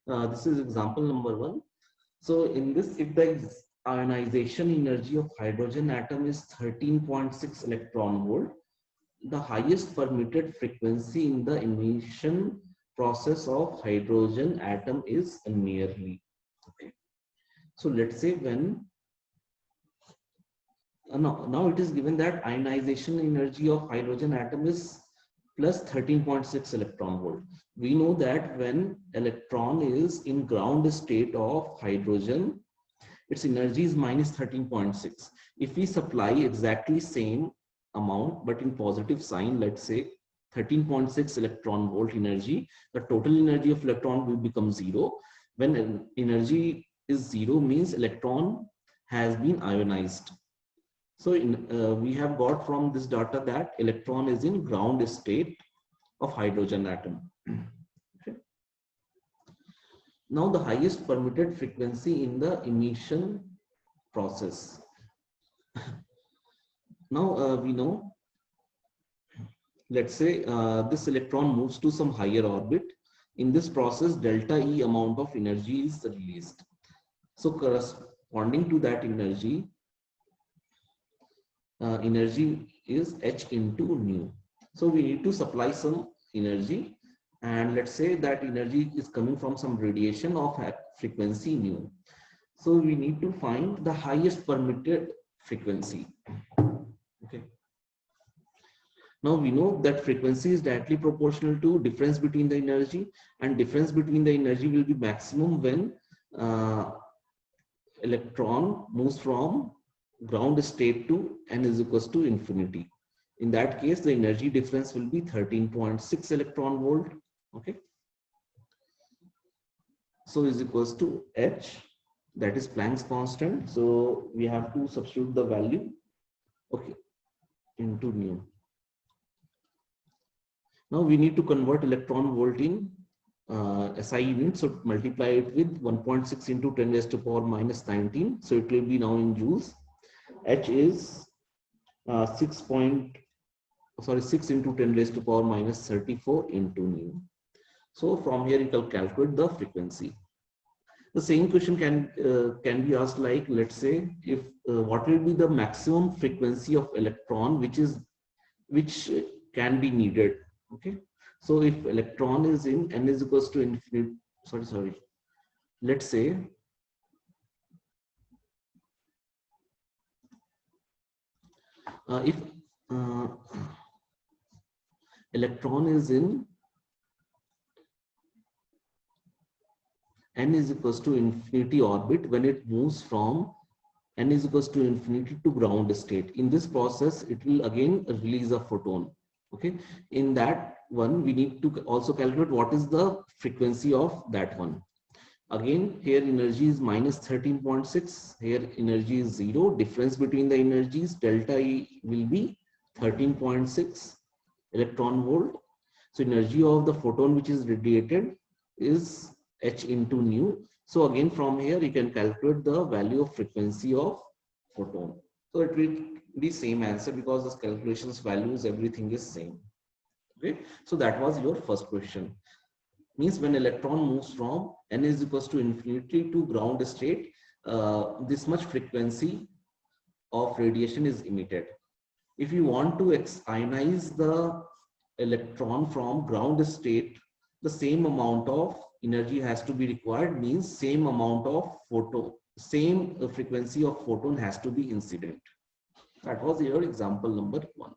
This is example number 1. So in this, if the ionization energy of hydrogen atom is 13.6 electron volt, the highest permitted frequency in the emission process of hydrogen atom is nearly. Okay. So let's say when now it is given that ionization energy of hydrogen atom is plus 13.6 electron volt. We know that when electron is in ground state of hydrogen, its energy is minus 13.6. If we supply exactly same amount but in positive sign, let's say 13.6 electron volt energy, the total energy of electron will become 0. When energy is 0 means electron has been ionized. So we have got from this data that electron is in ground state of hydrogen atom. Okay. Now the highest permitted frequency in the emission process. Now we know, let's say this electron moves to some higher orbit. In this process, delta E amount of energy is released. So corresponding to that energy, energy is H into nu. So we need to supply some energy, and let's say that energy is coming from some radiation of frequency nu. So we need to find the highest permitted frequency. Okay. Now we know that frequency is directly proportional to difference between the energy, and difference between the energy will be maximum when electron moves from ground state to n is equals to infinity. In that case, the energy difference will be 13.6 electron volt. Okay. So is equals to H, that is Planck's constant. So we have to substitute the value, okay, into nu. Now we need to convert electron volt in SI units. So multiply it with 1.6 into 10 raised to power minus 19. So it will be now in joules. H is 6 into 10 raised to power minus 34 into nu. So from here it will calculate the frequency. The same question can be asked, like, let's say, if what will be the maximum frequency of electron which can be needed. Okay. So if electron is in n is equals to infinite, let's say if electron is in n is equals to infinity orbit, when it moves from n is equals to infinity to ground state, in this process it will again release a photon. Okay, in that one we need to also calculate what is the frequency of that one. Again, here energy is minus 13.6, here energy is 0. Difference between the energies, delta E will be 13.6 electron volt. So energy of the photon which is radiated is H into nu. So again from here you can calculate the value of frequency of photon. So it will be same answer because the calculations, values, everything is same. Okay, so that was your first question. Means when electron moves from n is equals to infinity to ground state, this much frequency of radiation is emitted. If you want to ionize the electron from ground state, the same amount of energy has to be required, means same amount of photon, same frequency of photon has to be incident. That was your example number 1.